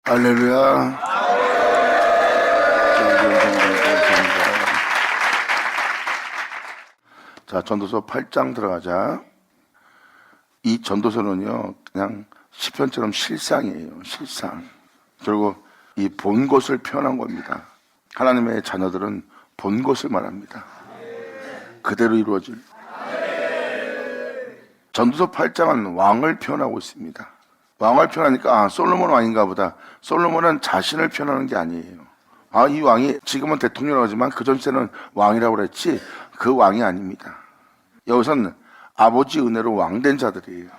할렐루야. 자, 전도서 8장 들어가자. 이 전도서는요, 그냥 시편처럼 실상이에요. 실상. 그리고 이 본 것을 표현한 겁니다. 하나님의 자녀들은 본 것을 말합니다. 그대로 이루어질. 전도서 8장은 왕을 표현하고 있습니다. 왕을 표현하니까 솔로몬 왕인가 보다. 솔로몬은 자신을 표현하는 게 아니에요. 이 왕이 지금은 대통령이라고 하지만 그 전시에는 왕이라고 그랬지 그 왕이 아닙니다. 여기서는 아버지 은혜로 왕된 자들이에요.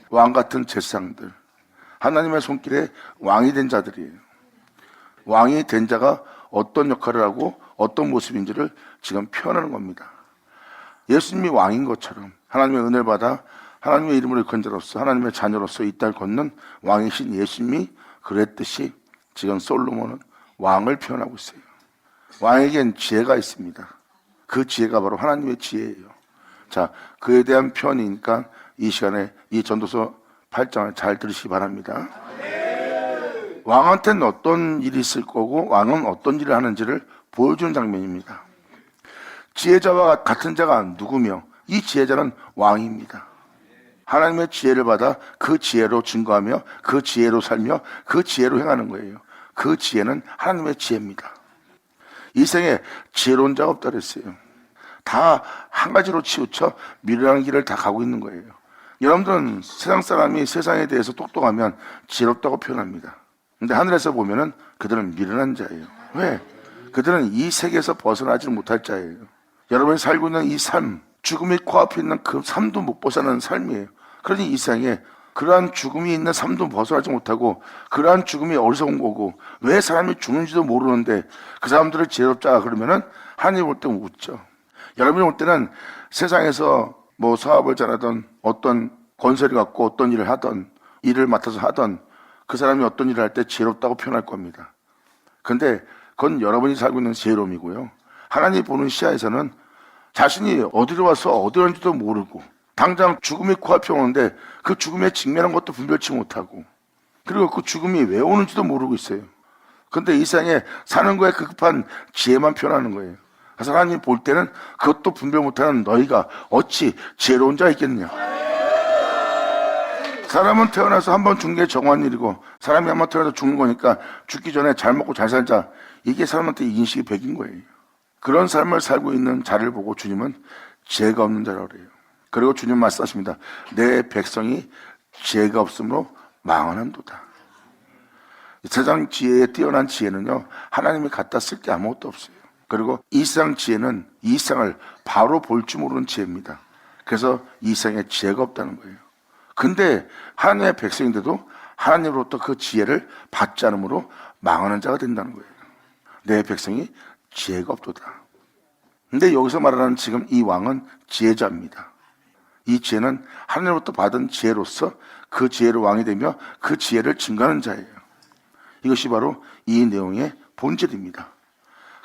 왕 같은 제사장들, 하나님의 손길에 왕이 된 자들이에요. 왕이 된 자가 어떤 역할을 하고 어떤 모습인지를 지금 표현하는 겁니다. 예수님이 왕인 것처럼 하나님의 은혜를 받아 하나님의 이름으로 일컫는 자로서 하나님의 자녀로서 이 땅을 걷는 왕이신 예수님이 그랬듯이 지금 솔로몬은 왕을 표현하고 있어요. 왕에겐 지혜가 있습니다. 그 지혜가 바로 하나님의 지혜예요. 자, 그에 대한 표현이니까 이 시간에 이 전도서 8장을 잘 들으시기 바랍니다. 왕한테는 어떤 일이 있을 거고 왕은 어떤 일을 하는지를 보여주는 장면입니다. 지혜자와 같은 자가 누구며 이 지혜자는 왕입니다. 하나님의 지혜를 받아 그 지혜로 증거하며 그 지혜로 살며 그 지혜로 행하는 거예요. 그 지혜는 하나님의 지혜입니다. 이 생에 지혜로운 자가 없다 그랬어요. 다 한 가지로 치우쳐 미련한 길을 다 가고 있는 거예요. 여러분들은 세상 사람이 세상에 대해서 똑똑하면 지혜롭다고 표현합니다. 근데 하늘에서 보면은 그들은 미련한 자예요. 왜? 그들은 이 세계에서 벗어나지 못할 자예요. 여러분이 살고 있는 이 삶, 죽음이 코앞에 있는 그 삶도 못 벗어나는 삶이에요. 그러니 이 세상에 그러한 죽음이 있는 삶도 벗어나지 못하고 그러한 죽음이 어디서 온 거고 왜 사람이 죽는지도 모르는데 그 사람들을 지혜롭자 그러면은 하나님 볼 때는 웃죠. 여러분이 볼 때는 세상에서 뭐 사업을 잘하던 어떤 건설이 갖고 어떤 일을 하던 일을 맡아서 하던 그 사람이 어떤 일을 할 때 지혜롭다고 표현할 겁니다. 근데 그건 여러분이 살고 있는 지혜로움이고요. 하나님 보는 시야에서는 자신이 어디로 와서 어디로 온지도 모르고 당장 죽음이 코앞에 오는데 그 죽음에 직면한 것도 분별치 못하고 그리고 그 죽음이 왜 오는지도 모르고 있어요. 근데 이 세상에 사는 거에 급한 지혜만 표현하는 거예요. 그래서 하나님 볼 때는 그것도 분별 못하는 너희가 어찌 지혜로운 자가 있겠느냐. 사람은 태어나서 한 번 죽는 게 정한 일이고 사람이 한 번 태어나서 죽는 거니까 죽기 전에 잘 먹고 잘 살자. 이게 사람한테 인식이 백인 거예요. 그런 삶을 살고 있는 자를 보고 주님은 지혜가 없는 자라고 그래요. 그리고 주님 말씀하십니다. 내 백성이 지혜가 없으므로 망하는도다. 세상 지혜에 뛰어난 지혜는요, 하나님이 갖다 쓸 게 아무것도 없어요. 그리고 이 세상 지혜는 이 세상을 바로 볼 줄 모르는 지혜입니다. 그래서 이 세상에 지혜가 없다는 거예요. 근데 하나님의 백성인데도 하나님으로부터 그 지혜를 받지 않으므로 망하는 자가 된다는 거예요. 내 백성이 지혜가 없도다. 근데 여기서 말하는 지금 이 왕은 지혜자입니다. 이 지혜는 하나님으로부터 받은 지혜로서 그 지혜로 왕이 되며 그 지혜를 증거하는 자예요. 이것이 바로 이 내용의 본질입니다.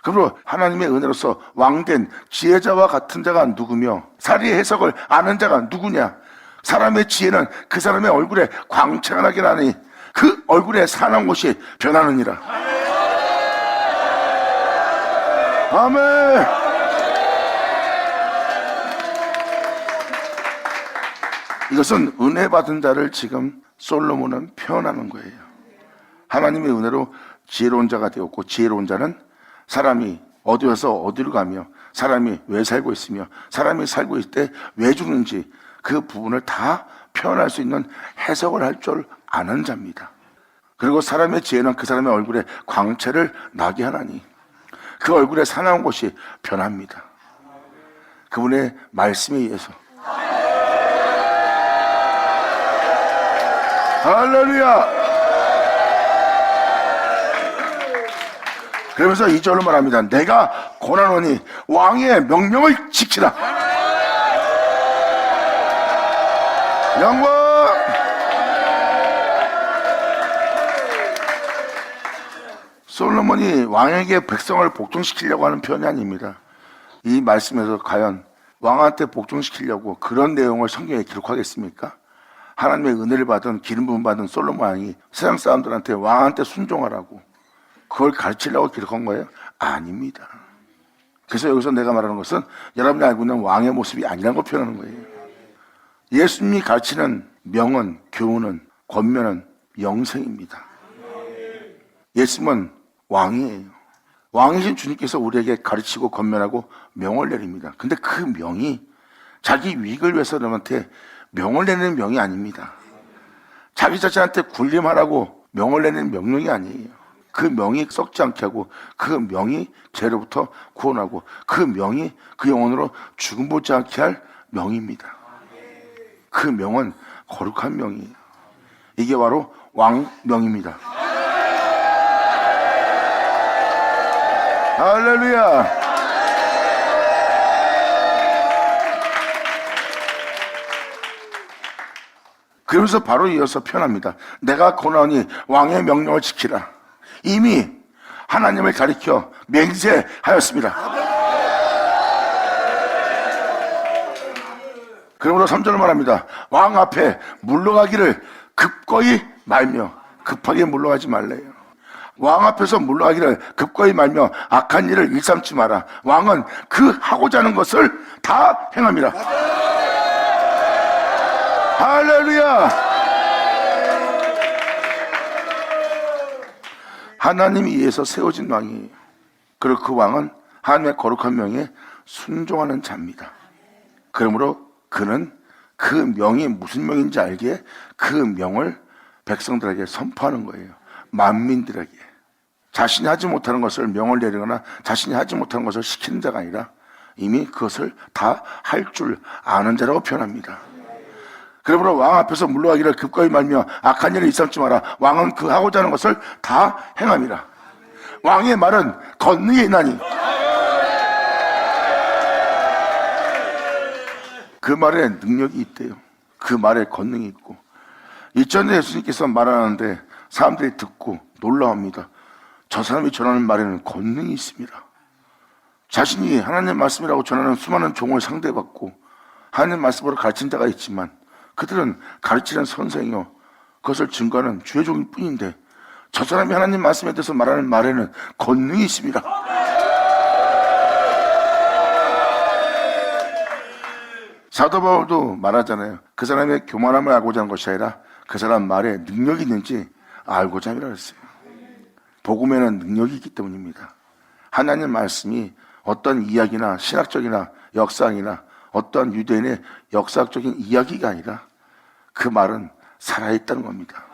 그러므로 하나님의 은혜로서 왕된 지혜자와 같은 자가 누구며 사리의 해석을 아는 자가 누구냐. 사람의 지혜는 그 사람의 얼굴에 광채가 나게 나니 그 얼굴에 사나운 것이 변하느니라. 아멘. 이것은 은혜 받은 자를 지금 솔로몬은 표현하는 거예요. 하나님의 은혜로 지혜로운 자가 되었고 지혜로운 자는 사람이 어디에서 어디로 가며 사람이 왜 살고 있으며 사람이 살고 있을 때 왜 죽는지 그 부분을 다 표현할 수 있는 해석을 할 줄 아는 자입니다. 그리고 사람의 지혜는 그 사람의 얼굴에 광채를 나게 하나니 그 얼굴에 사나운 것이 변합니다. 그분의 말씀에 의해서. 할렐루야. 그러면서 2절로 말합니다. 내가 고난하노니 왕의 명령을 지키라. 영광. 솔로몬이 왕에게 백성을 복종시키려고 하는 표현이 아닙니다. 이 말씀에서 과연 왕한테 복종시키려고 그런 내용을 성경에 기록하겠습니까? 하나님의 은혜를 받은 기름 부음 받은 솔로몬 왕이 세상 사람들한테 왕한테 순종하라고 그걸 가르치려고 기록한 거예요? 아닙니다. 그래서 여기서 내가 말하는 것은 여러분이 알고 있는 왕의 모습이 아니라는 걸 표현하는 거예요. 예수님이 가르치는 명은, 교훈은, 권면은 영생입니다. 예수님은 왕이에요. 왕이신 주님께서 우리에게 가르치고 권면하고 명을 내립니다. 근데 그 명이 자기 위익을 위해서 여러분한테 명을 내리는 명이 아닙니다. 자기 자신한테 군림하라고 명을 내리는 명령이 아니에요. 그 명이 썩지 않게 하고 그 명이 죄로부터 구원하고 그 명이 그 영혼으로 죽음 보지 않게 할 명입니다. 그 명은 거룩한 명이에요. 이게 바로 왕명입니다. 할렐루야. 그러면서 바로 이어서 표현합니다. 내가 고나오니 왕의 명령을 지키라. 이미 하나님을 가리켜 맹세하였습니다. 그러므로 3절을 말합니다. 왕 앞에 물러가기를 급거이 말며, 급하게 물러가지 말래요. 왕 앞에서 물러가기를 급거이 말며 악한 일을 일삼지 마라. 왕은 그 하고자 하는 것을 다 행합니다. 할렐루야. 하나님이 위해서 세워진 왕이에요. 그리고 그 왕은 하나님의 거룩한 명에 순종하는 자입니다. 그러므로 그는 그 명이 무슨 명인지 알기에 그 명을 백성들에게 선포하는 거예요. 만민들에게. 자신이 하지 못하는 것을 명을 내리거나 자신이 하지 못하는 것을 시키는 자가 아니라 이미 그것을 다 할 줄 아는 자라고 표현합니다. 그러므로 왕 앞에서 물러가기를 급거이 말며 악한 일을 일삼지 마라. 왕은 그 하고자 하는 것을 다 행함이라. 왕의 말은 권능이 있나니 그 말에 능력이 있대요. 그 말에 권능이 있고, 일전에 예수님께서 말하는데 사람들이 듣고 놀라웁니다. 저 사람이 전하는 말에는 권능이 있습니다. 자신이 하나님 말씀이라고 전하는 수많은 종을 상대받고 하나님 말씀으로 가르친 자가 있지만 그들은 가르치는 선생이요 그것을 증거하는 주의 종일 뿐인데, 저 사람이 하나님 말씀에 대해서 말하는 말에는 권능이 있습니다. 사도 바울도 말하잖아요. 그 사람의 교만함을 알고자 하는 것이 아니라 그 사람 말에 능력이 있는지 알고자 함이라 했어요. 복음에는 능력이 있기 때문입니다. 하나님 말씀이 어떤 이야기나 신학적이나 역사학이나 어떤 유대인의 역사학적인 이야기가 아니라 그 말은 살아있다는 겁니다.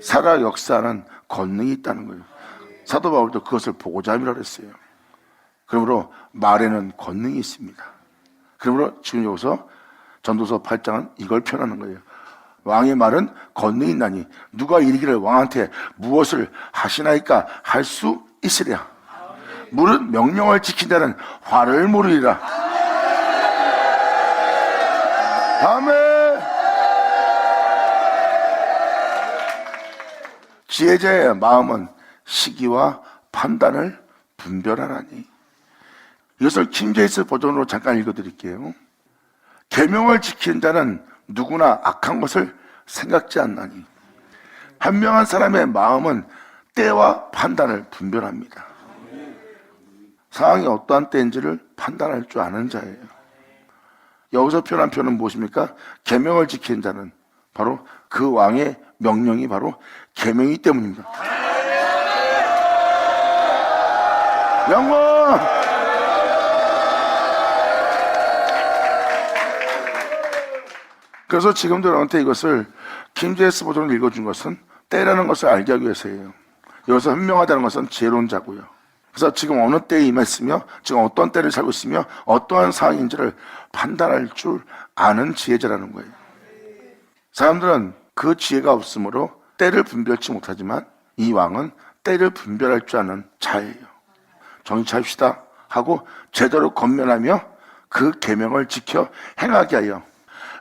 살아 역사하는 권능이 있다는 거예요. 사도 바울도 그것을 보고자 함이라고 했어요. 그러므로 말에는 권능이 있습니다. 그러므로 지금 여기서 전도서 8장은 이걸 표현하는 거예요. 왕의 말은 권능이 있나니 누가 이르기를 왕한테 무엇을 하시나이까 할 수 있으랴. 무릇 명령을 지킨 자는 화를 모르리라. 아멘. 지혜자의 마음은 시기와 판단을 분별하라니. 이것을 킹제임스 버전으로 잠깐 읽어드릴게요. 계명을 지키는 자는 누구나 악한 것을 생각지 않나니 현명한 사람의 마음은 때와 판단을 분별합니다. 상황이 어떠한 때인지를 판단할 줄 아는 자예요. 여기서 표현한 표현은 무엇입니까? 계명을 지키는 자는 바로 그 왕의 명령이 바로 계명이기 때문입니다. 영광! 그래서 지금도 여러분한테 이것을 킹제임스 버전으로 읽어준 것은 때라는 것을 알게 하기 위해서예요. 여기서 현명하다는 것은 지혜로운 자고요. 그래서 지금 어느 때에 임했으며 지금 어떤 때를 살고 있으며 어떠한 상황인지를 판단할 줄 아는 지혜자라는 거예요. 사람들은 그 지혜가 없으므로 때를 분별치 못하지만 이 왕은 때를 분별할 줄 아는 자예요. 정신 차립시다 하고 제대로 권면하며 그 계명을 지켜 행하게 하여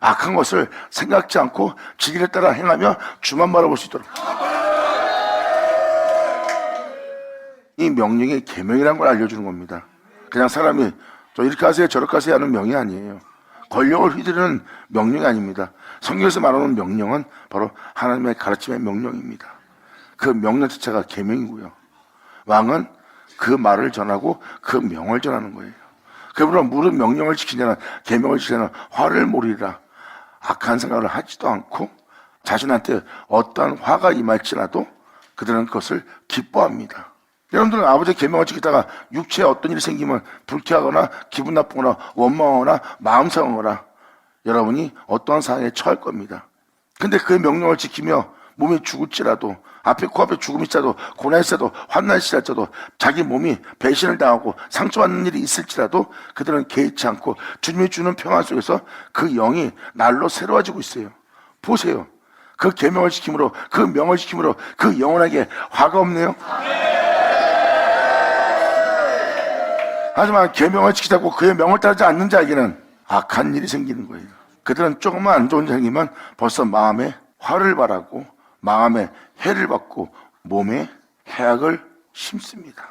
악한 것을 생각지 않고 진리를 따라 행하며 주만 바라볼 수 있도록. 이 명령이 계명이라는 걸 알려주는 겁니다. 그냥 사람이 저 이렇게 하세요 저렇게 하세요 하는 명이 아니에요. 권력을 휘두르는 명령이 아닙니다. 성경에서 말하는 명령은 바로 하나님의 가르침의 명령입니다. 그 명령 자체가 계명이고요. 왕은 그 말을 전하고 그 명을 전하는 거예요. 그러므로 무슨 명령을 지키냐는 계명을 지키냐는 화를 모르리라. 악한 생각을 하지도 않고 자신한테 어떠한 화가 임할지라도 그들은 그것을 기뻐합니다. 여러분들은 아버지의 계명을 지키다가 육체에 어떤 일이 생기면 불쾌하거나 기분 나쁘거나 원망하거나 마음 상하거나 여러분이 어떠한 상황에 처할 겁니다. 근데 그 명령을 지키며 몸이 죽을지라도 앞에 코앞에 죽음이 있어도 고난이 있어도 환난이 있어도 자기 몸이 배신을 당하고 상처받는 일이 있을지라도 그들은 개의치 않고 주님이 주는 평안 속에서 그 영이 날로 새로워지고 있어요. 보세요. 그 계명을 지킴으로 그 명을 지킴으로 그 영혼에게 화가 없네요. 하지만 계명을 지키자고 그의 명을 따르지 않는 자에게는 악한 일이 생기는 거예요. 그들은 조금만 안 좋은 일이 생기면 벌써 마음에 화를 발하고 마음에 해를 받고 몸에 해악을 심습니다.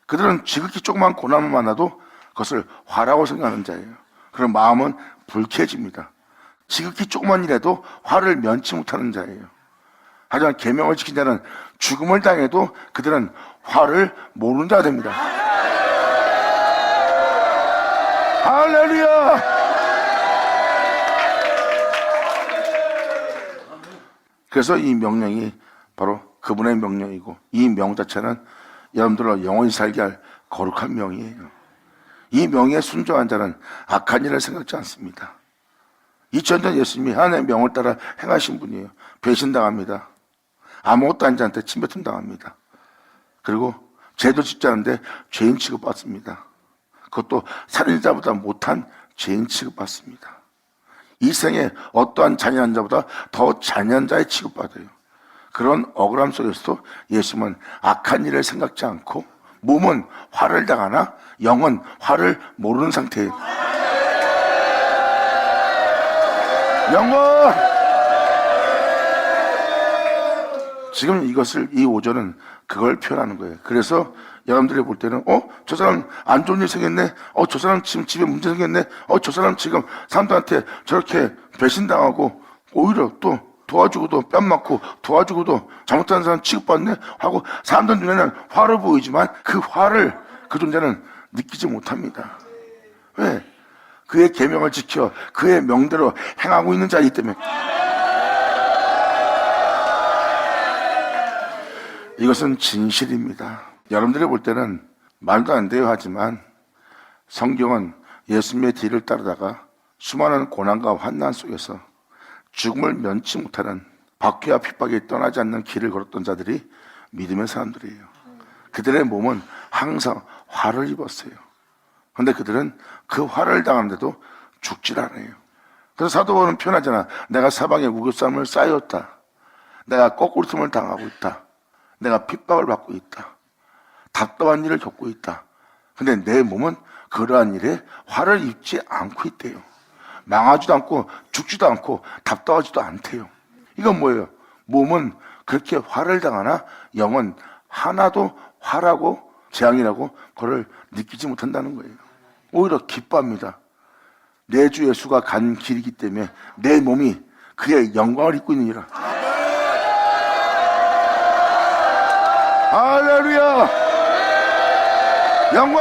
그들은 지극히 조그만 고난을 만나도 그것을 화라고 생각하는 자예요. 그럼 마음은 불쾌해집니다. 지극히 조그만 일에도 화를 면치 못하는 자예요. 하지만 계명을 지킨 자는 죽음을 당해도 그들은 화를 모르는 자가 됩니다. 할렐루야! 그래서 이 명령이 바로 그분의 명령이고 이 명 자체는 여러분들로 영원히 살게 할 거룩한 명이에요. 이 명에 순종한 자는 악한 일을 생각지 않습니다. 2000년 예수님이 하나님의 명을 따라 행하신 분이에요. 배신당합니다. 아무것도 아닌 자한테 침뱉음 당합니다. 그리고 죄도 짓지 않는데 죄인 취급받습니다. 그것도 살인자보다 못한 죄인 취급받습니다. 이 생에 어떠한 잔인한 자보다 더 잔인한 자의 취급받아요. 그런 억울함 속에서도 예수님은 악한 일을 생각지 않고 몸은 화를 당하나 영은 화를 모르는 상태예요. 영원! 지금 이 오절은 그걸 표현하는 거예요. 그래서 여러분들이 볼 때는 저 사람 안 좋은 일 생겼네. 저 사람 지금 집에 문제 생겼네. 저 사람 지금 사람들한테 저렇게 배신당하고 오히려 또 도와주고도 뺨 맞고 도와주고도 잘못하는 사람 취급받네 하고 사람들 눈에는 화를 보이지만 그 화를 그 존재는 느끼지 못합니다. 왜? 그의 계명을 지켜 그의 명대로 행하고 있는 자이기 때문에. 이것은 진실입니다. 여러분들이 볼 때는 말도 안 돼요 하지만 성경은 예수님의 뒤를 따르다가 수많은 고난과 환난 속에서 죽음을 면치 못하는 박해와 핍박에 떠나지 않는 길을 걸었던 자들이 믿음의 사람들이에요. 그들의 몸은 항상 화를 입었어요. 그런데 그들은 그 화를 당하는데도 죽질 않아요. 그래서 사도 바울은 표현하잖아. 내가 사방에 우겨쌈을 쌓였다. 내가 거꾸로숨을 당하고 있다. 내가 핍박을 받고 있다. 답답한 일을 겪고 있다. 근데 내 몸은 그러한 일에 화를 입지 않고 있대요. 망하지도 않고 죽지도 않고 답답하지도 않대요. 이건 뭐예요? 몸은 그렇게 화를 당하나 영은 하나도 화라고 재앙이라고 그걸 느끼지 못한다는 거예요. 오히려 기뻐합니다. 내 주 예수가 간 길이기 때문에 내 몸이 그의 영광을 입고 있느니라. 할렐루야! 영광!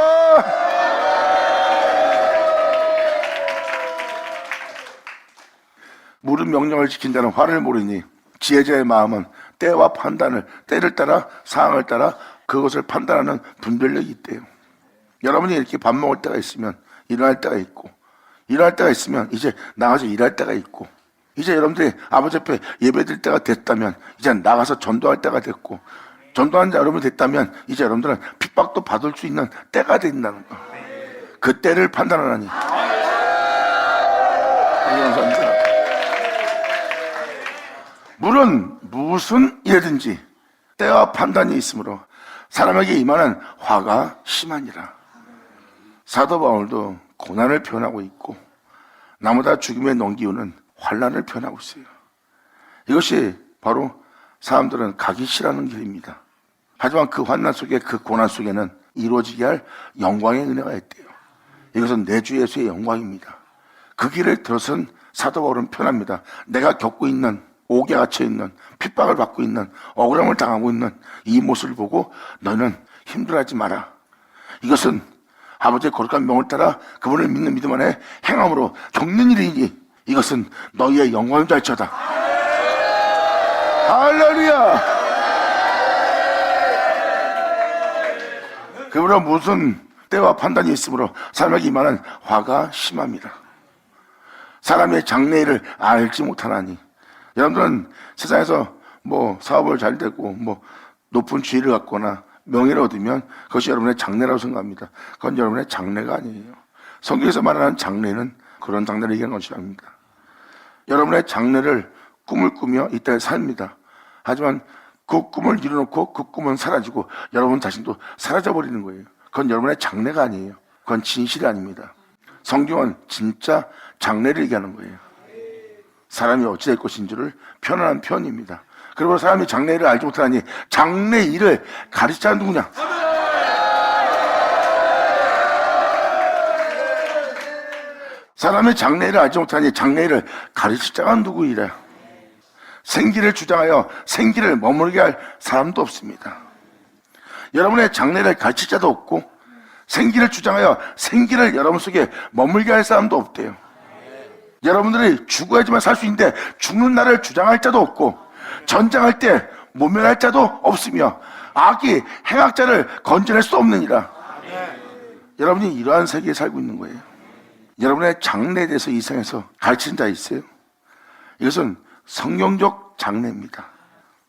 모든 명령을 지킨 자는 화를 모르니 지혜자의 마음은 때와 판단을 때를 따라 상황을 따라 그것을 판단하는 분별력이 있대요. 여러분이 이렇게 밥 먹을 때가 있으면 일어날 때가 있고 일어날 때가 있으면 이제 나가서 일할 때가 있고 이제 여러분들이 아버지 앞에 예배드릴 때가 됐다면 이제 나가서 전도할 때가 됐고 전도한 자 여러분이 됐다면 이제 여러분들은 핍박도 받을 수 있는 때가 된다는 거. 그 때를 판단하라니. 물은 무슨 일이든지 때와 판단이 있으므로 사람에게 임하는 화가 심하니라. 사도 바울도 고난을 표현하고 있고 나무다 죽음에 넘기우는 환난을 표현하고 있어요. 이것이 바로 사람들은 가기 싫어하는 길입니다. 하지만 그 환난 속에 그 고난 속에는 이루어지게 할 영광의 은혜가 있대요. 이것은 내 주 예수의 영광입니다. 그 길을 들어선 사도 바울은 편합니다. 내가 겪고 있는, 옥에 갇혀 있는, 핍박을 받고 있는, 억울함을 당하고 있는 이 모습을 보고 너는 힘들어하지 마라. 이것은 아버지의 거룩한 명을 따라 그분을 믿는 믿음 안에 행함으로 겪는 일이니 이것은 너희의 영광인 줄 알지어다. 할렐루야. 그러므로 무슨 때와 판단이 있으므로 사람에게 임하는 화가 심합니다. 사람의 장래일을 알지 못하나니. 여러분들은 세상에서 사업을 잘 되고 높은 지위를 갖거나 명예를 얻으면 그것이 여러분의 장래라고 생각합니다. 그건 여러분의 장래가 아니에요. 성경에서 말하는 장래는 그런 장래를 얘기하는 것이 아닙니다. 여러분의 장래를 꿈을 꾸며 이 땅에 삽니다. 하지만 그 꿈을 이뤄놓고 그 꿈은 사라지고 여러분 자신도 사라져버리는 거예요. 그건 여러분의 장래가 아니에요. 그건 진실이 아닙니다. 성경은 진짜 장래를 얘기하는 거예요. 사람이 어찌 될 것인지를 표현하는 표현입니다. 그리고 사람이 장래일을 알지 못하니 장래일을 가르치자는 누구냐? 사람의 장래일을 알지 못하니 장래일을 가르칠 자가 누구이래? 생기를 주장하여 생기를 머물게 할 사람도 없습니다. 여러분의 장래를 가르칠 자도 없고 생기를 주장하여 생기를 여러분 속에 머물게 할 사람도 없대요. 여러분들이 죽어야지만 살 수 있는데 죽는 날을 주장할 자도 없고 전쟁할 때 모면할 자도 없으며 악이 행악자를 건져낼 수 없느니라. 여러분이 이러한 세계에 살고 있는 거예요. 여러분의 장래에 대해서 이 세상에서 가르치는 자 있어요? 이것은 성경적 장래입니다.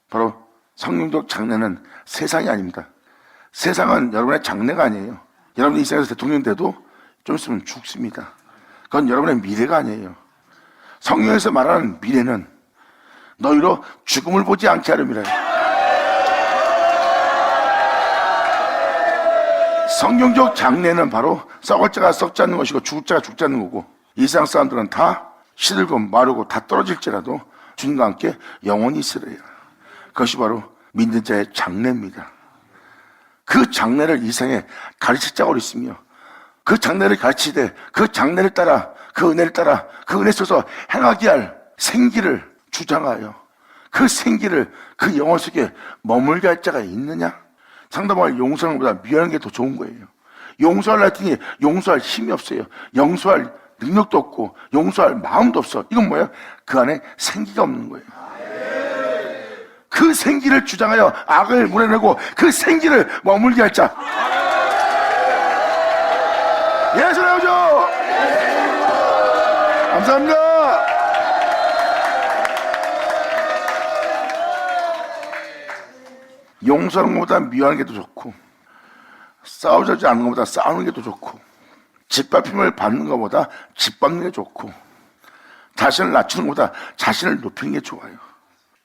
바로 성경적 장래는 세상이 아닙니다. 세상은 여러분의 장래가 아니에요. 여러분이 이 세상에서 대통령 돼도 좀 있으면 죽습니다. 그건 여러분의 미래가 아니에요. 성경에서 말하는 미래는 너희로 죽음을 보지 않게 하려니라. 성경적 장래는 바로 썩을 자가 썩지 않는 것이고 죽을 자가 죽지 않는 거고 이 세상 사람들은 다 시들고 마르고 다 떨어질지라도 주님과 함께 영원히 있으래요. 그것이 바로 믿는 자의 장래입니다. 그 장래를 이 세상에 가르칠 자가 있으며 그 장래를 가르치되 그 장래를 따라 그 은혜를 따라 그 은혜 속에서 행하게 할 생기를 주장하여 그 생기를 그 영혼 속에 머물게 할 자가 있느냐? 상담할 용서하는 것보다 미워하는 게 더 좋은 거예요. 용서하려 했더니 용서할 힘이 없어요. 용서할 능력도 없고 용서할 마음도 없어. 이건 뭐예요? 그 안에 생기가 없는 거예요. 그 생기를 주장하여 악을 물어내고 그 생기를 머물게 할 자. 예수 나오죠. 감사합니다. 용서하는 것보다 미워하는 게 더 좋고 싸우지 않는 것보다 싸우는 게 더 좋고 짓밟힘을 받는 것보다 짓밟는 게 좋고 자신을 낮추는 것보다 자신을 높이는 게 좋아요.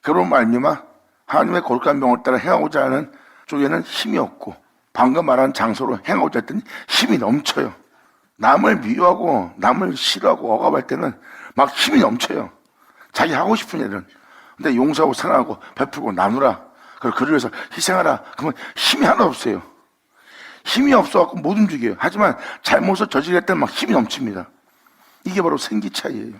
그런 말미암아 하나님의 거룩한 명을 따라 행하고자 하는 쪽에는 힘이 없고 방금 말한 장소로 행하고자 했더니 힘이 넘쳐요. 남을 미워하고 남을 싫어하고 억압할 때는 막 힘이 넘쳐요. 자기 하고 싶은 일은. 근데 용서하고 사랑하고 베풀고 나누라. 그리고 그를 위해서 희생하라. 그러면 힘이 하나 없어요. 힘이 없어갖고 못 움직여요. 하지만 잘못을 저지를 때는 막 힘이 넘칩니다. 이게 바로 생기 차이예요.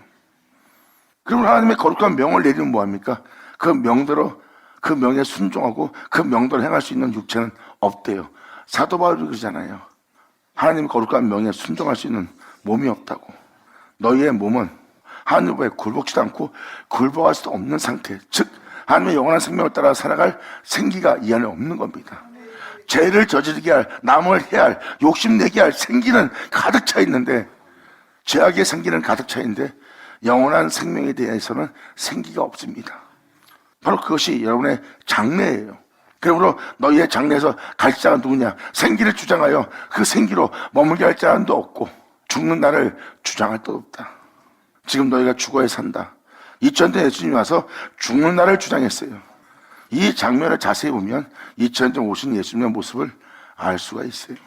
그러면 하나님의 거룩한 명을 내리면 뭐합니까? 그 명대로 그 명에 순종하고 그 명대로 행할 수 있는 육체는 없대요. 사도 바울이 그러잖아요. 하나님의 거룩한 명에 순종할 수 있는 몸이 없다고. 너희의 몸은 하늘보에 굴복지도 않고 굴복할 수도 없는 상태, 즉 하나님의 영원한 생명을 따라 살아갈 생기가 이 안에 없는 겁니다. 죄를 저지르게 할, 남을 해야 할, 욕심내게 할 생기는 가득 차 있는데 죄악의 생기는 가득 차 있는데 영원한 생명에 대해서는 생기가 없습니다. 바로 그것이 여러분의 장래예요. 그러므로 너희의 장래에서 갈 자가 누구냐? 생기를 주장하여 그 생기로 머물게 할 자는 도 없고 죽는 날을 주장할 도 없다. 지금 너희가 죽어야 산다. 2000년 전 예수님이 와서 죽는 날을 주장했어요. 이 장면을 자세히 보면 2000년 전 오신 예수님의 모습을 알 수가 있어요.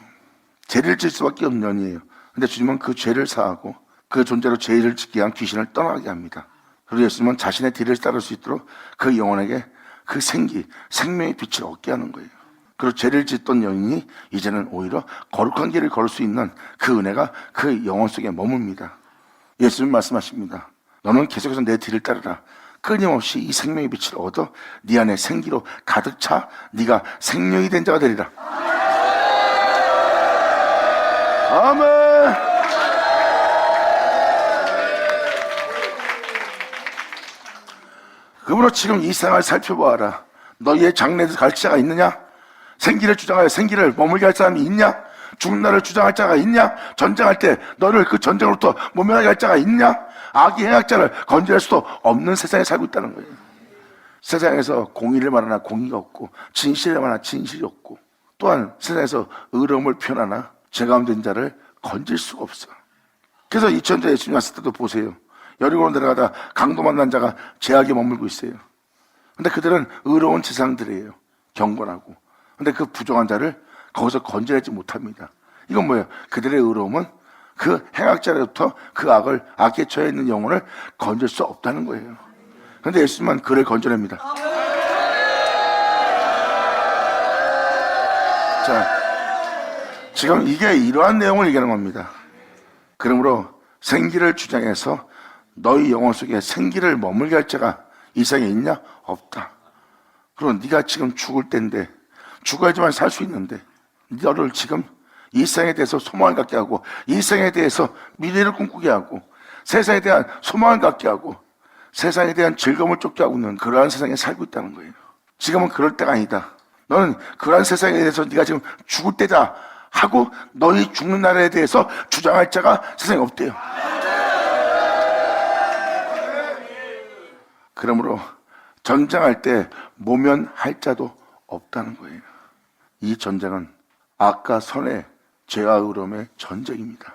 죄를 질 수밖에 없는 년이에요. 근데 주님은 그 죄를 사하고 그 존재로 죄를 짓게 한 귀신을 떠나게 합니다. 그리고 예수님은 자신의 뒤를 따를 수 있도록 그 영혼에게 그 생기, 생명의 빛을 얻게 하는 거예요. 그리고 죄를 짓던 여인이 이제는 오히려 거룩한 길을 걸을 수 있는 그 은혜가 그 영혼 속에 머뭅니다. 예수님 말씀하십니다. 너는 계속해서 내 뒤를 따르라. 끊임없이 이 생명의 빛을 얻어 네 안에 생기로 가득 차 네가 생명이 된 자가 되리라. 아멘. 그러므로 지금 이 생활을 살펴보아라. 너희의 장래에서 갈 자가 있느냐? 생기를 주장하여 생기를 머물게 할 사람이 있냐? 죽는 날을 주장할 자가 있냐? 전쟁할 때 너를 그 전쟁으로부터 모면하게 할 자가 있냐? 악의 행악자를 건져낼 수도 없는 세상에 살고 있다는 거예요. 세상에서 공의를 말하나 공의가 없고 진실을 말하나 진실이 없고, 또한 세상에서 의로움을 표현하나 죄 가운데 있는 자를 건질 수가 없어. 그래서 2000년 전에 예수님 왔을 때도 보세요. 여리고로 내려가다 강도 만난 자가 죄악에 머물고 있어요. 근데 그들은 의로운 제사장들이에요. 경건하고. 근데 그 부정한 자를 거기서 건져내지 못합니다. 이건 뭐예요? 그들의 의로움은 그 행악자로부터 그 악에 처해 있는 영혼을 건질 수 없다는 거예요. 그런데 예수님은 그를 건져냅니다. 자, 지금 이게 이러한 내용을 얘기하는 겁니다. 그러므로 생기를 주장해서 너희 영혼 속에 생기를 머물게 할 자가 이 세상에 있냐? 없다. 그럼 네가 지금 죽을 때인데, 죽어야지만 살 수 있는데, 너를 지금 이 세상에 대해서 소망을 갖게 하고, 이 세상에 대해서 미래를 꿈꾸게 하고, 세상에 대한 소망을 갖게 하고, 세상에 대한 즐거움을 쫓게 하고 있는 그러한 세상에 살고 있다는 거예요. 지금은 그럴 때가 아니다. 너는 그러한 세상에 대해서 네가 지금 죽을 때다 하고 너희 죽는 날에 대해서 주장할 자가 세상에 없대요. 그러므로 전쟁할 때 모면할 자도 없다는 거예요. 이 전쟁은 악과 선의, 죄와 의로움의 전쟁입니다.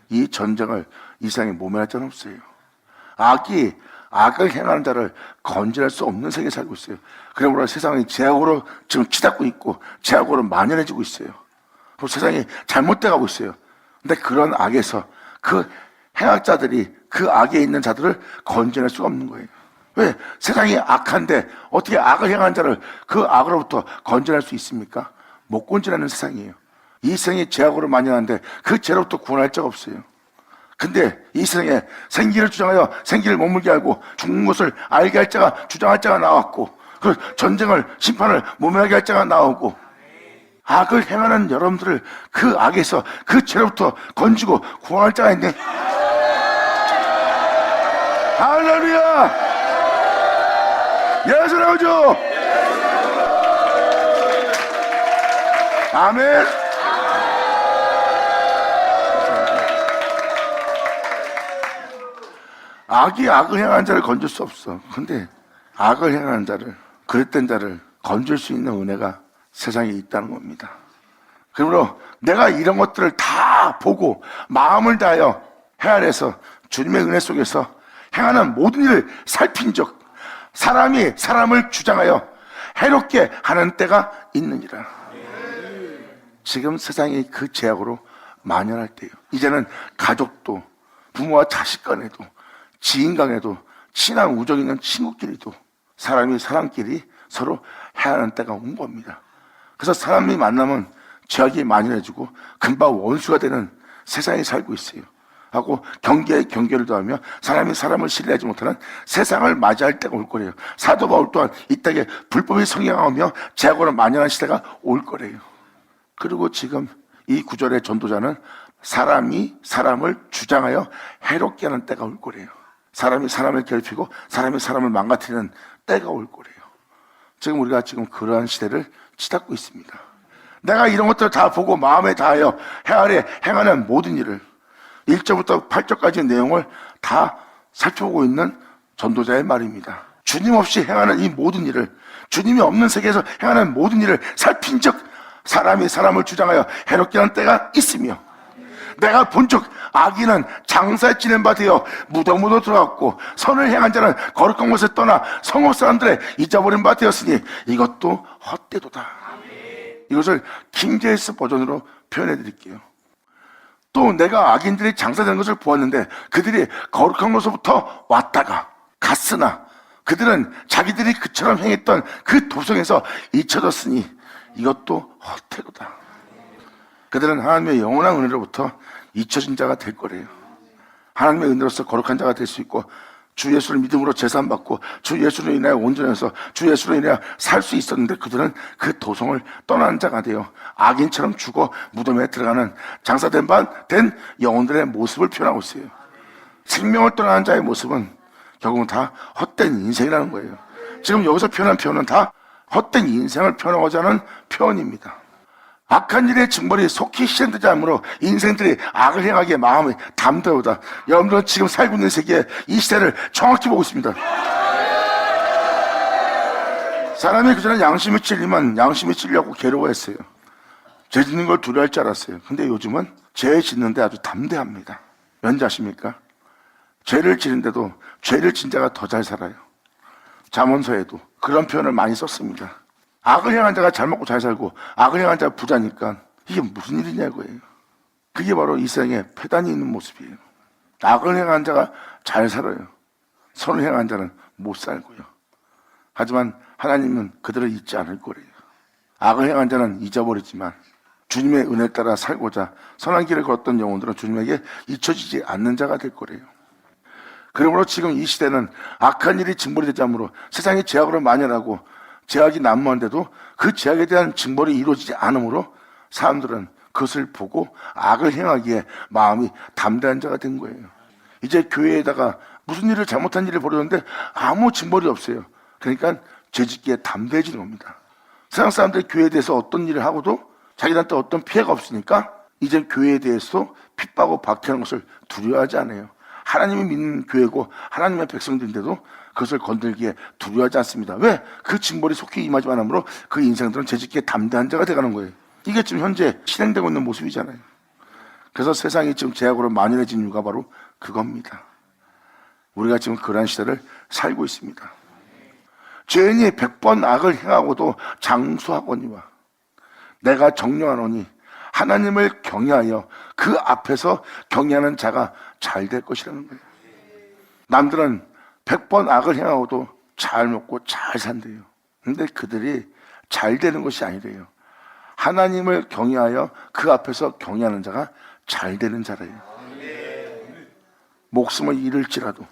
이 전쟁을 이 세상에 모면할 자는 없어요. 악이 악을 행하는 자를 건져낼 수 없는 세계에 살고 있어요. 그러므로 세상이 죄악으로 지금 치닫고 있고 죄악으로 만연해지고 있어요. 그리고 세상이 잘못돼 가고 있어요. 근데 그런 악에서 그 행악자들이 그 악에 있는 자들을 건져낼 수가 없는 거예요. 왜? 세상이 악한데 어떻게 악을 행하는 자를 그 악으로부터 건져낼 수 있습니까? 못 건져내는 세상이에요. 이 세상이 죄악으로 만연한데 그 죄로부터 구원할 자가 없어요. 근데 이 세상에 생기를 주장하여 생기를 머물게 하고 죽는 것을 알게 할 자가, 주장할 자가 나왔고, 그 전쟁을, 심판을 모면하게 할 자가 나오고, 악을 행하는 여러분들을 그 악에서, 그 죄로부터 건지고 구원할 자가 있네. 할렐루야! 예수 나오죠? 아멘. 악이 악을 행하는 자를 건질 수 없어. 근데 악을 행하는 자를, 그릇된 자를 건질 수 있는 은혜가 세상에 있다는 겁니다. 그러므로 내가 이런 것들을 다 보고 마음을 다하여 헤아려서 주님의 은혜 속에서 행하는 모든 일을 살핀 적, 사람이 사람을 주장하여 해롭게 하는 때가 있느니라. 지금 세상이 그 죄악으로 만연할 때예요. 이제는 가족도, 부모와 자식 간에도, 지인 간에도, 친한 우정 있는 친구끼리도 사람이 사람끼리 서로 해하는 때가 온 겁니다. 그래서 사람이 만나면 죄악이 만연해지고 금방 원수가 되는 세상에 살고 있어요. 하고 경계에 경계를 더하며 사람이 사람을 신뢰하지 못하는 세상을 맞이할 때가 올 거래요. 사도 바울 또한 이 땅에 불법이 성행하며 죄악으로 만연한 시대가 올 거래요. 그리고 지금 이 구절의 전도자는 사람이 사람을 주장하여 해롭게 하는 때가 올 거래요. 사람이 사람을 괴롭히고 사람이 사람을 망가뜨리는 때가 올 거래요. 지금 우리가 지금 그러한 시대를 치닫고 있습니다. 내가 이런 것들을 다 보고 마음에 다하여 헤아려 행하는 모든 일을 1절부터 8절까지의 내용을 다 살펴보고 있는 전도자의 말입니다. 주님 없이 행하는 이 모든 일을, 주님이 없는 세계에서 행하는 모든 일을 살핀 적 사람이 사람을 주장하여 해롭게 하는 때가 있으며, 내가 본즉 악인은 장사에 찌는 바 되어 무덤으로 들어갔고 선을 행한 자는 거룩한 곳에 떠나 성읍 사람들의 잊어버린 바 되었으니 이것도 헛되도다. 이것을 킹제임스 버전으로 표현해 드릴게요. 또 내가 악인들이 장사되는 것을 보았는데 그들이 거룩한 곳으로부터 왔다가 갔으나 그들은 자기들이 그처럼 행했던 그 도성에서 잊혀졌으니 이것도 헛되도다. 그들은 하나님의 영원한 은혜로부터 잊혀진 자가 될 거래요. 하나님의 은혜로서 거룩한 자가 될 수 있고 주 예수를 믿음으로 제사받고 주 예수로 인하여 온전해서 주 예수로 인하여 살 수 있었는데 그들은 그 도성을 떠나는 자가 되어 악인처럼 죽어 무덤에 들어가는 장사된 바 된 영혼들의 모습을 표현하고 있어요. 생명을 떠나는 자의 모습은 결국은 다 헛된 인생이라는 거예요. 지금 여기서 표현한 표현은 다 헛된 인생을 표현하고자 하는 표현입니다. 악한 일의 징벌이 속히 실행되지 않으므로 인생들이 악을 행하기에 마음이 담대하다. 여러분들은 지금 살고 있는 세계에 이 시대를 정확히 보고 있습니다. 사람이 그전에 양심이 찔리면 양심이 찔려고 괴로워했어요. 죄 짓는 걸 두려워할 줄 알았어요. 근데 요즘은 죄 짓는데 아주 담대합니다. 왠지 아십니까? 죄를 지는데도 죄를 진 자가 더 잘 살아요. 잠언서에도 그런 표현을 많이 썼습니다. 악을 행한 자가 잘 먹고 잘 살고 악을 행한 자가 부자니까 이게 무슨 일이냐고요. 그게 바로 이 세상에 패단이 있는 모습이에요. 악을 행한 자가 잘 살아요. 선을 행한 자는 못 살고요. 하지만 하나님은 그들을 잊지 않을 거래요. 악을 행한 자는 잊어버리지만 주님의 은혜 따라 살고자 선한 길을 걸었던 영혼들은 주님에게 잊혀지지 않는 자가 될 거래요. 그러므로 지금 이 시대는 악한 일이 징벌이 되지 않으므로 세상이 죄악으로 만연하고 죄악이 난무한데도 그 죄악에 대한 징벌이 이루어지지 않으므로 사람들은 그것을 보고 악을 행하기에 마음이 담대한 자가 된 거예요. 이제 교회에다가 무슨 일을 잘못한 일을 벌였는데 아무 징벌이 없어요. 그러니까 죄짓기에 담대해지는 겁니다. 세상 사람들이 교회에 대해서 어떤 일을 하고도 자기한테 어떤 피해가 없으니까 이제 교회에 대해서 핍박하고 박해하는 것을 두려워하지 않아요. 하나님이 믿는 교회고 하나님의 백성들인데도 그것을 건들기에 두려워하지 않습니다. 왜? 그 징벌이 속히 임하지 않으므로 그 인생들은 죄짓기에 담대한 자가 되가는 거예요. 이게 지금 현재 실행되고 있는 모습이잖아요. 그래서 세상이 지금 죄악으로 만연해진 이유가 바로 그겁니다. 우리가 지금 그러한 시대를 살고 있습니다. 죄인이 100번 악을 행하고도 장수하거니와 내가 정령하노니 하나님을 경외하여 그 앞에서 경외하는 자가 잘 될 것이라는 거예요. 남들은 100번 악을 행하고도 잘 먹고 잘 산대요. 근데 그들이 잘 되는 것이 아니래요. 하나님을 경외하여 그 앞에서 경외하는 자가 잘 되는 자래요. 목숨을 잃을지라도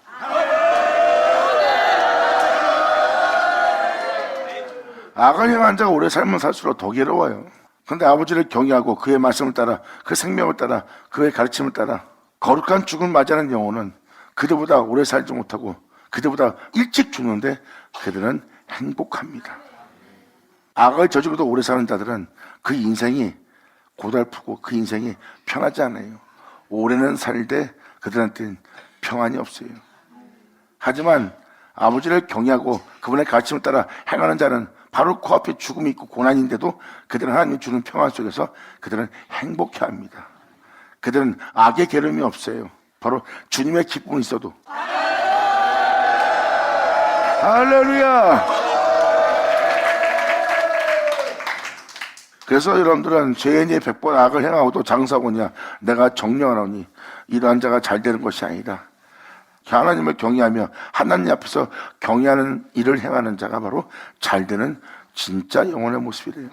악을 행한 자가 오래 살면 살수록 더 괴로워요. 근데 아버지를 경외하고 그의 말씀을 따라 그 생명을 따라 그의 가르침을 따라 거룩한 죽음을 맞이하는 영혼은 그들보다 오래 살지 못하고 그들보다 일찍 죽는데 그들은 행복합니다. 악을 저지르고도 오래 사는 자들은 그 인생이 고달프고 그 인생이 편하지 않아요. 오래는 살되 그들한테는 평안이 없어요. 하지만 아버지를 경외하고 그분의 가르침을 따라 행하는 자는 바로 코앞에 죽음이 있고 고난인데도 그들은 하나님이 주는 평안 속에서 그들은 행복해합니다. 그들은 악의 괴로움이 없어요. 바로 주님의 기쁨이 있어도. 할렐루야. 그래서 여러분들은 죄인이 100번 악을 행하고도 장사하거냐 내가 정령하노니 이러한 자가 잘 되는 것이 아니라 하나님을 경외하며 하나님 앞에서 경외하는 일을 행하는 자가 바로 잘 되는 진짜 영혼의 모습이래요.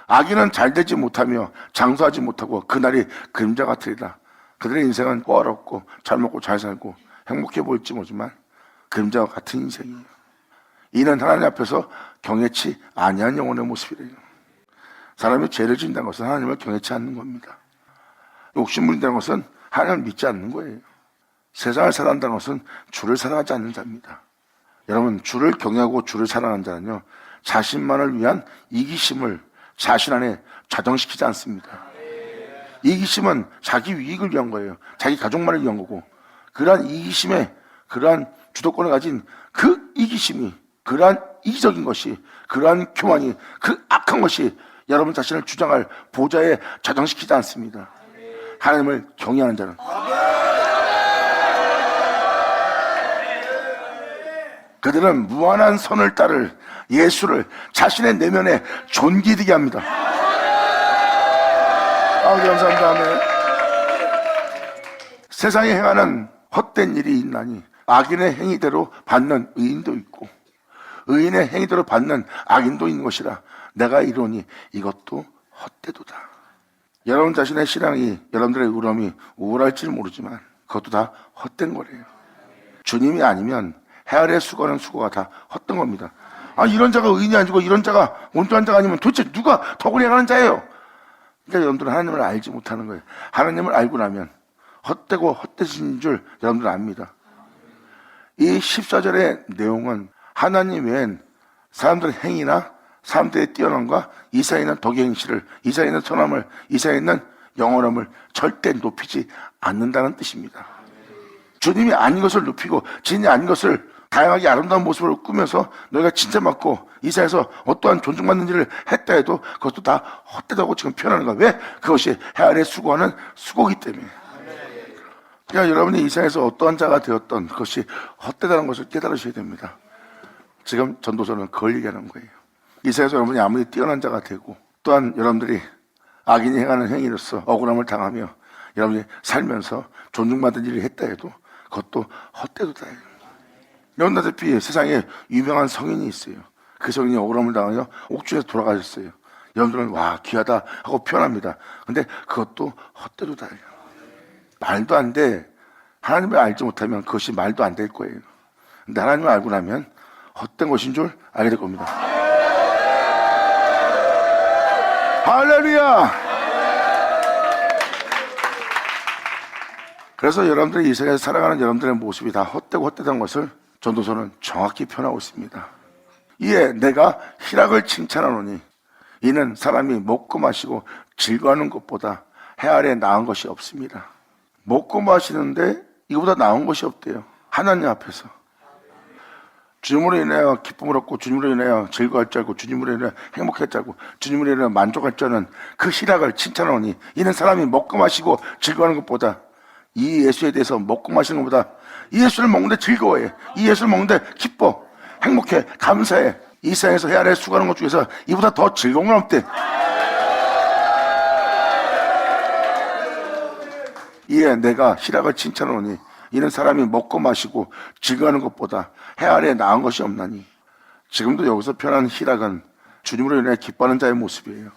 악인은 잘 되지 못하며 장수하지 못하고 그날이 그림자 같으리라. 그들의 인생은 꿔어롭고 잘 먹고 잘 살고 행복해 보일지 모르지만 그림자와 같은 인생이에요. 이는 하나님 앞에서 경외치 아니한 영혼의 모습이래요. 사람이 죄를 짓는다는 것은 하나님을 경외치 않는 겁니다. 욕심부린다는 것은 하나님을 믿지 않는 거예요. 세상을 사랑한다는 것은 주를 사랑하지 않는 자입니다. 여러분, 주를 경외하고 주를 사랑하는 자는요, 자신만을 위한 이기심을 자신 안에 자정시키지 않습니다. 이기심은 자기 유익을 위한 거예요. 자기 가족만을 위한 거고, 그러한 이기심에 그러한 주도권을 가진 그 이기심이, 그러한 이기적인 것이, 그러한 교만이, 그 악한 것이 여러분 자신을 주장할 보좌에 자정시키지 않습니다. 하나님을 경외하는 자는 그들은 무한한 선을 따를 예수를 자신의 내면에 존귀되게 합니다. 감사합니다. 아멘. 세상에 행하는 헛된 일이 있나니 악인의 행위대로 받는 의인도 있고 의인의 행위대로 받는 악인도 있는 것이라 내가 이르노니 이것도 헛되도다. 여러분 자신의 신앙이 여러분들의 우울함이 우울할지는 모르지만 그것도 다 헛된 거래요. 주님이 아니면 해 아래 수고하는 수고가 다 헛된 겁니다. 이런 자가 의인이 아니고 이런 자가 온전한 자가 아니면 도대체 누가 덕을 행하는 자예요? 그러니까 여러분들은 하나님을 알지 못하는 거예요. 하나님을 알고 나면 헛되고 헛되신 줄 여러분들은 압니다. 이 14절의 내용은 하나님 외엔 사람들의 행위나 사람들의 뛰어남과 이 사이에 있는 덕의 행실을, 이 사이에 있는 선함을, 이 사이에 있는 영원함을 절대 높이지 않는다는 뜻입니다. 주님이 아닌 것을 높이고 진이 아닌 것을 다양하게 아름다운 모습으로 꾸며서 너희가 진짜 맞고 이 사회에서 어떠한 존중받는 일을 했다 해도 그것도 다 헛되다고 지금 표현하는 거야. 왜? 그것이 해 아래 수고하는 수고이기 때문에. 그러니까 여러분이 이 사회에서 어떠한 자가 되었던 그것이 헛되다는 것을 깨달으셔야 됩니다. 지금 전도서는 그걸 얘기하는 거예요. 이 사회에서 여러분이 아무리 뛰어난 자가 되고 또한 여러분들이 악인이 행하는 행위로서 억울함을 당하며 여러분이 살면서 존중받는 일을 했다 해도 그것도 헛되도다예요. 여러분들다시피 세상에 유명한 성인이 있어요. 그 성인이 억울함을 당하여 옥중에서 돌아가셨어요. 여러분들은 와 귀하다 하고 표현합니다. 근데 그것도 헛되도다예요. 말도 안 돼. 하나님을 알지 못하면 그것이 말도 안 될 거예요. 근데 하나님을 알고 나면 헛된 것인 줄 알게 될 겁니다. 할렐루야! 그래서 여러분들이 이 세상에서 살아가는 여러분들의 모습이 다 헛되고 헛되다는 것을 전도서는 정확히 표현하고 있습니다. 이에 내가 희락을 칭찬하노니 이는 사람이 먹고 마시고 즐거워하는 것보다 해 아래 나은 것이 없습니다. 먹고 마시는데 이거보다 나은 것이 없대요. 하나님 앞에서. 주님으로 인하여 기쁨을 얻고 주님으로 인하여 즐거워할 줄 알고 주님으로 인하여 행복할 줄 알고 주님으로 인하여 만족할 줄 아는 그 희락을 칭찬하노니 이는 사람이 먹고 마시고 즐거워하는 것보다 이 예수에 대해서 먹고 마시는 것보다 이 예수를 먹는데 즐거워해. 이 예수를 먹는데 기뻐. 행복해. 감사해. 이 세상에서 해 아래 수고하는 것 중에서 이보다 더 즐거운 건 없대. 이에 내가 희락을 칭찬하노니 이는 사람이 먹고 마시고 즐거워하는 것보다 해 아래 나은 것이 없나니. 지금도 여기서 표현한 희락은 주님으로 인해 기뻐하는 자의 모습이에요.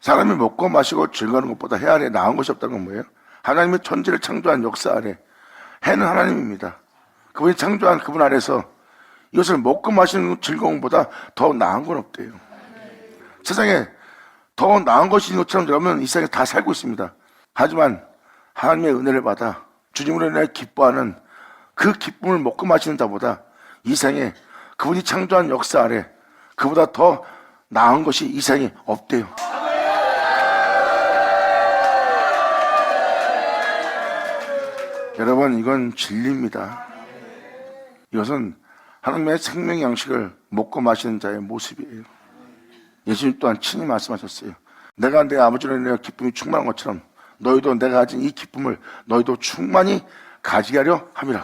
사람이 먹고 마시고 즐거워하는 것보다 해 아래 나은 것이 없다는 건 뭐예요? 하나님의 천지를 창조한 역사 아래 해는 하나님입니다. 그분이 창조한 그분 아래서 이것을 먹고 마시는 즐거움보다 더 나은 건 없대요. 세상에 더 나은 것이 있는 것처럼 여러분 이 세상에 다 살고 있습니다. 하지만 하나님의 은혜를 받아 주님으로 인해 기뻐하는 그 기쁨을 먹고 마시는 자보다 이 세상에 그분이 창조한 역사 아래 그보다 더 나은 것이 이 세상에 없대요. 여러분 이건 진리입니다. 이것은 하나님의 생명 양식을 먹고 마시는 자의 모습이에요. 예수님 또한 친히 말씀하셨어요. 내가 내 아버지로 인하여 기쁨이 충만한 것처럼 너희도 내가 가진 이 기쁨을 너희도 충만히 가지게 하려 함이라.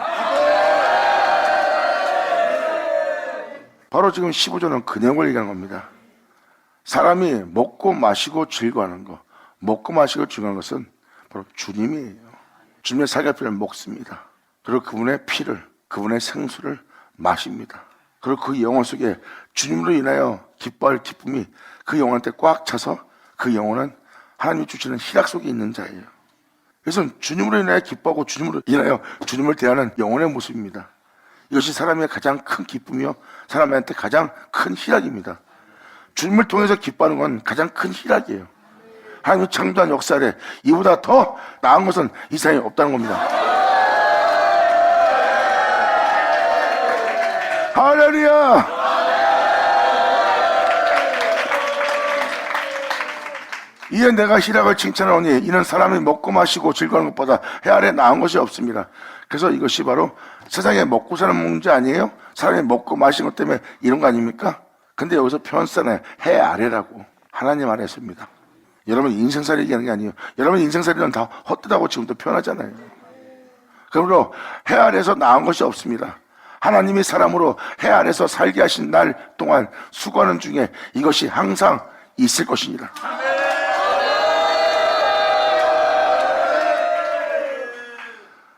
바로 지금 15절은 그 내용을 얘기하는 겁니다. 사람이 먹고 마시고 즐거워하는 것, 먹고 마시고 즐거워하는 것은 바로 주님이에요. 주님의 살갈피를 먹습니다. 그리고 그분의 피를, 그분의 생수를 마십니다. 그리고 그 영혼 속에 주님으로 인하여 기뻐할 기쁨이 그 영혼한테 꽉 차서 그 영혼은 하나님이 주시는 희락 속에 있는 자예요. 그래서 주님으로 인하여 기뻐하고 주님으로 인하여 주님을 대하는 영혼의 모습입니다. 이것이 사람의 가장 큰 기쁨이요 사람한테 가장 큰 희락입니다. 주님을 통해서 기뻐하는 건 가장 큰 희락이에요. 하나님이 창조한 역사에 이보다 더 나은 것은 이 세상에 없다는 겁니다. 할렐루야! 이에 내가 희락을 칭찬하오니 이는 사람이 먹고 마시고 즐거워하는 것보다 해 아래 나은 것이 없습니다. 그래서 이것이 바로 세상에 먹고 사는 문제 아니에요? 사람이 먹고 마시는 것 때문에 이런 거 아닙니까? 근데 여기서 표현 쓰잖아요. 해 아래라고. 하나님 아래였습니다. 여러분 인생살이 얘기하는 게 아니에요. 여러분 인생살이는 다 헛되다고 지금도 표현하잖아요. 그러므로 해 아래에서 나은 것이 없습니다. 하나님이 사람으로 해 아래에서 살게 하신 날 동안 수고하는 중에 이것이 항상 있을 것입니다.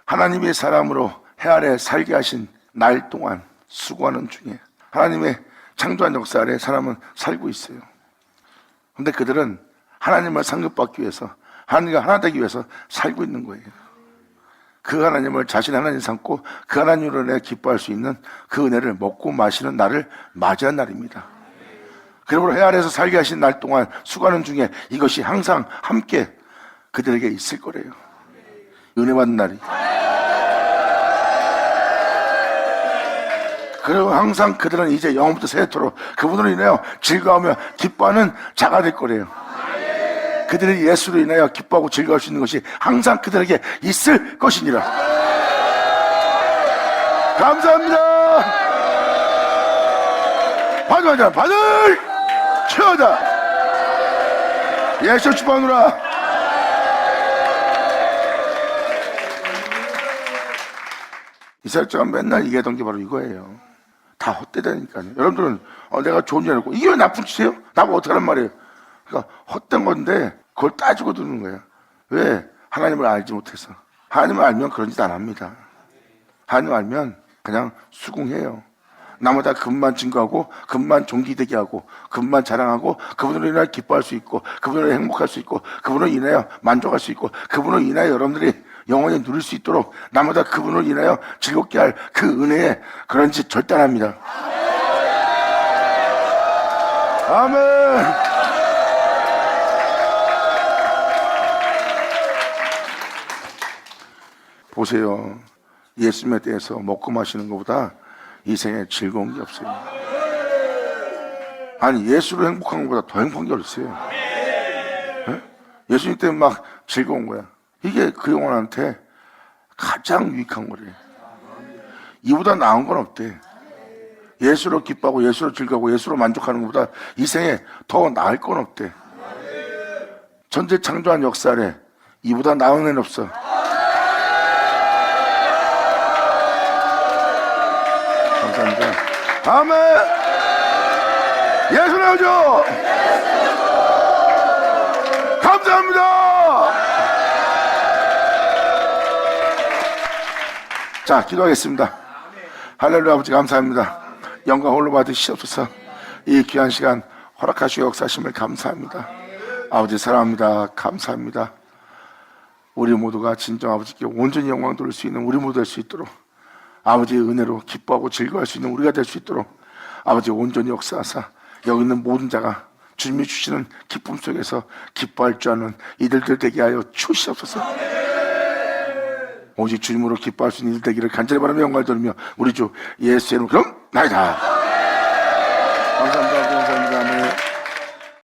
하나님이 사람으로 해 아래 살게 하신 날 동안 수고하는 중에 하나님의 창조한 역사 아래 사람은 살고 있어요. 그런데 그들은 하나님을 상급받기 위해서 하나님과 하나 되기 위해서 살고 있는 거예요. 그 하나님을 자신 하나님 삼고 그 하나님으로 인해 기뻐할 수 있는 그 은혜를 먹고 마시는 날을 맞이한 날입니다. 그러므로 해 아래에서 살게 하신 날 동안 수고하는 중에 이것이 항상 함께 그들에게 있을 거래요. 은혜 받는 날이. 그리고 항상 그들은 이제 영원부터 세토록 그분으로 인하여 즐거워하며 기뻐하는 자가 될 거래요. 그들이 예수로 인하여 기뻐하고 즐거워할 수 있는 것이 항상 그들에게 있을 것이니라. 감사합니다. 받을 채워다. 예수 축복하노라. 이스라엘자가 맨날 얘기하던 게 바로 이거예요. 다 헛되다니까요. 여러분들은 내가 좋은 일 하고 이게 왜 나쁜 짓이에요? 나보고 어떡하란 말이에요? 그러니까 헛된 건데 그걸 따지고 듣는 거예요. 왜? 하나님을 알지 못해서. 하나님을 알면 그런 짓 안 합니다. 하나님을 알면 그냥 수긍해요. 나마다 그분만 증거하고 그분만 존귀되게 하고 그분만 자랑하고 그분으로 인하여 기뻐할 수 있고 그분으로 행복할 수 있고 그분으로 인하여 만족할 수 있고 그분으로 인하여 여러분들이 영원히 누릴 수 있도록 나마다 그분으로 인하여 즐겁게 할 그 은혜에 그런 짓 절대 안 합니다. 아멘. 보세요. 예수님에 대해서 먹고 마시는 것보다 이 생에 즐거운 게 없어요. 아니 예수로 행복한 것보다 더 행복한 게 없어요. 네? 예수님 때문에 막 즐거운 거야. 이게 그 영혼한테 가장 유익한 거래요. 이보다 나은 건 없대. 예수로 기뻐하고 예수로 즐거워하고 예수로 만족하는 것보다 이 생에 더 나을 건 없대. 전체 창조한 역사에 이보다 나은 애는 없어. 감사합니다. 아멘. 예수 나오죠. 감사합니다. 자, 기도하겠습니다. 할렐루야. 아버지 감사합니다. 영광 홀로 받으시옵소서. 이 귀한 시간 허락하시고 역사하심을 감사합니다. 아버지 사랑합니다. 감사합니다. 우리 모두가 진정 아버지께 온전히 영광 돌릴 수 있는 우리 모두 될 수 있도록 아버지의 은혜로 기뻐하고 즐거워할 수 있는 우리가 될 수 있도록 아버지 온전히 역사하사 여기 있는 모든 자가 주님이 주시는 기쁨 속에서 기뻐할 줄 아는 이들들 되게 하여 주시옵소서. 오직 주님으로 기뻐할 수 있는 이들 되기를 간절히 바라며 영광을 돌리며 우리 주 예수의 이름으로 그럼 나이다. 감사합니다. 감사합니다.